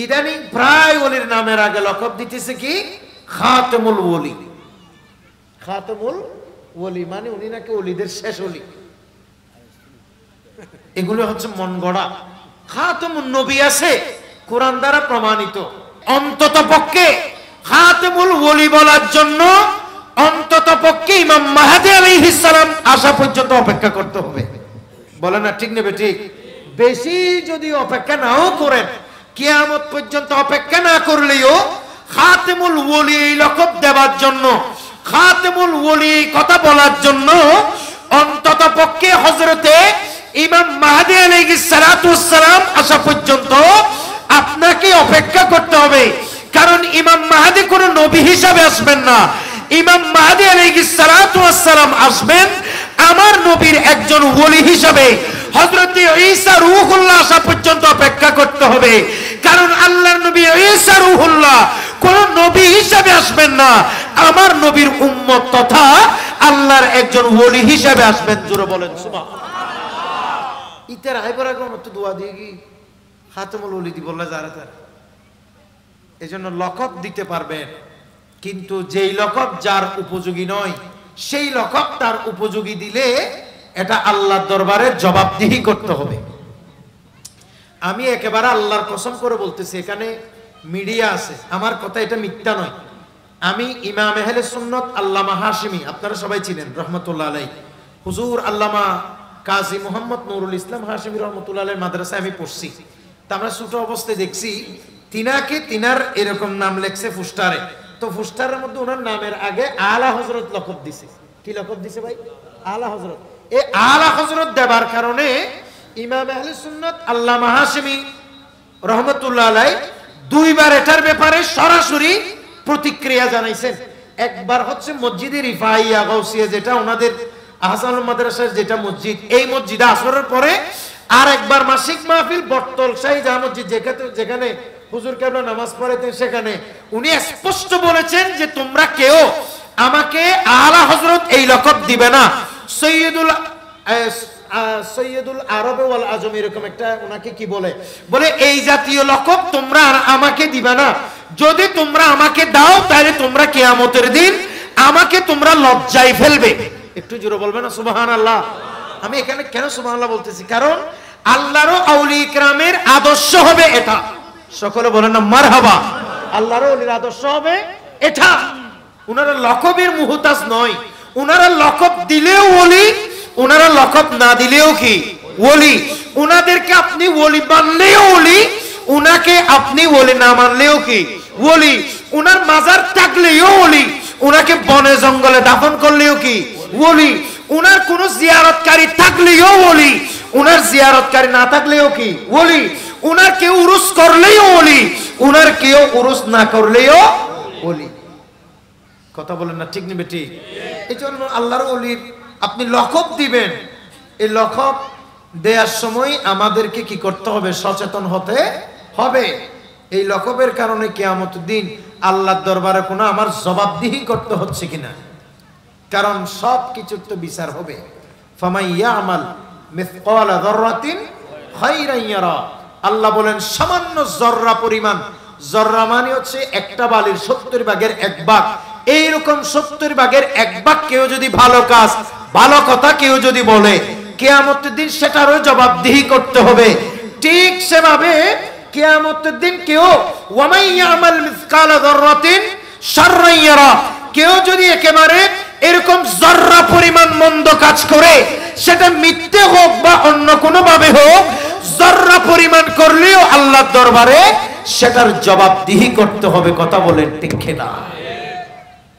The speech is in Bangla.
ইদানিং প্রায় ওলির নামের আগে লকব দিতেছে কি খাতেমুল ওলি। খাতেমুল ওলি মানে উনি নাকি ওলিদের শেষ ওলি। এগুলো হচ্ছে মন গড়া। খাতেমুন নবী আছে কোরআন দ্বারা প্রমাণিত। অন্তত পক্ষে খাতেমুল ওলি বলার জন্য অন্তত পক্ষে ইমাম মাহদী আলাইহিস সালাম আসা পর্যন্ত অপেক্ষা করতে হবে। বলে না ঠিক নেবে ঠিক? বেশি যদি অপেক্ষা নাও করেন, কিয়ামত পর্যন্ত অপেক্ষা না করলেও খাতেমুল ওলি এই লকব দেওয়ার জন্য, খাতেমুল ওলি কথা বলার জন্য অন্তত পক্ষে হযরতে ইমাম মাহদী আলাইহিস সালাতু ওয়াস সালাম আসা পর্যন্ত আপনাকে অপেক্ষা করতে হবে। কারণ ইমাম মাহদী কোন নবী হিসাবে আসবেন না। ইমাম মাহদী আলাইহিস সালাতু ওয়াস সালাম আসবেন আমার নবীর একজন ওলি হিসাবে। হযরত ঈসা রূহুল্লাহ আসা পর্যন্ত অপেক্ষা করতে হবে। কারণ আল্লাহর নবী ঈসা রূহুল্লাহ কোন নবী হিসাবে আসবেন না, আমার নবীর উম্মত তথা আল্লাহর একজন ওলি হিসাবে আসবেন। জোরে বলেন সুবহানাল্লাহ। ইতার আইবার আগে মত দোয়া দিয়ে কি খাতেমুল ওলি দি বললা যারা তার এজন্য লকব দিতে পারবেন, কিন্তু যেই লকব যার উপযোগী নয় সেই লকব তার উপযোগী দিলে এটা আল্লাহর দরবারে জবাবদিহি করতে হবে। আমি একেবারে আল্লাহর কসম করে বলতেছি, এখানে মিডিয়া আছে, আমার কথা এটা মিথ্যা নয়। আমি ইমাম আহলে সুন্নাত আল্লামা হাশিমি, আপনারা সবাই চিনেন রহমতুল্লাহ আলাইহি, হুজুর আল্লামা কাজী মোহাম্মদ নুরুল ইসলাম হাশিমি রহমতুল্লাহ আলাইহির মাদ্রাসায় আমি পড়ছি। তা আমরা ছোট অবস্থায় দেখছি তিনার এরকম নাম লেখছে ফুস্টারে, তো ফুস্টারের মধ্যে ওনার নামের আগে আলা হযরত লকব দিছে। কি লকব দিছে ভাই? আলা হযরত। এই আলা হযরত দেবার কারণে ইমাম আহলে সুন্নাত আল্লামা হাশিমি রহমতুল্লাহ আলাইহি দুইবার এটার ব্যাপারে সরাসরি প্রতিক্রিয়া জানাইছেন। একবার হচ্ছে মসজিদে রিফাইয়া গাউসিয়া, যেটা ওনাদের আহসানুল মাদ্রাসার যেটা মসজিদ, এই মসজিদে আসরের পরে, আর একবার মাসিক মাহফিল বটতল শাহী জামে মসজিদ যেখানে হুজুর কেবলা নামাজ পড়াইতেন, সেখানে উনি স্পষ্ট বলেছেন যে তোমরা কেউ আমাকে আলা হযরত এই লকব দিবে না। সৈয়দুল আরব ওয়াল আজম এরকম একটা ওনাকে কি বলে এই জাতীয় লকব তোমরা আমাকে দিবে না। যদি তোমরা আমাকে দাও তাহলে তোমরা কিয়ামতের দিন আমাকে তোমরা লজ্জায় ফেলবে। একটু জোরে বলবে না সুবহানাল্লাহ? আমি এখানে কেন সুবহানাল্লাহ বলতেছি? কারণ আল্লাহর আউলিয়া কিরামের আদর্শ হবে এটা। সকলে বলেন না মারহাবা। আল্লাহর ওলির আদর্শ হবে এটা। উনারা লকবের মুহতাজ নয়। উনারা লকব দিলেও ওলি, উনারা লকব না দিলেও কি ওলি। উনাদেরকে আপনি ওলি মানলেও ওলি, উনাকে আপনি ওলি না মানলেও কি ওলি। উনার মাজার থাকলেও ওলি, উনাকে বনে জঙ্গলে দাফন করলেও কি ওলি। উনার কোন জিয়ারতকারী থাকলেও ওলি, উনার জিয়ারতকারী না থাকলেও কি ওলি। উনার কেউ উরুস করলেও ওলি, উনার কেউ উরুস না করলেও ওলি। কথা বলেন না ঠিক নিবে ঠিক? এই জন্য আল্লাহর ওলির আপনি লকব দিবেন, এই লকব দেওয়ার সময় আমাদেরকে কি করতে হবে? সচেতন হতে হবে। এই লকবের কারণে কিয়ামতের দিন আল্লাহর দরবারে কোনো আমার জবাবদিহি করতে হচ্ছে কিনা, কারণ সব কিছুর তো বিচার হবে। ফামান ইয়ামাল মিসকালা যাররাতিন খায়রান ইয়ারা। আল্লাহ বলেন সামান্য জররা পরিমাণ, জররা মানে হচ্ছে একটা বালির 70 ভাগের 1 ভাগ, এইরকম 70 ভাগের 1 ভাগ কেউ যদি ভালো কাজ ভালো কথা কেউ যদি বলে, কিয়ামতের দিন সেটারও জবাবদিহি করতে হবে। ঠিক সেভাবে কিয়ামতের দিন কেউ ওয়ামান ইয়ামাল মিসকালা যাররাতিন শাররান ইয়ারা, কেউ যদি একেবারে এরকম জররা পরিমাণ মন্দ কাজ করে, সেটা মিথ্যে হোক বা অন্য কোনো ভাবে হোক, জররা পরিমাণ করলেও আল্লাহর দরবারে সেটার জবাবদিহি করতে হবে। কথা বলেন ঠিক কিনা?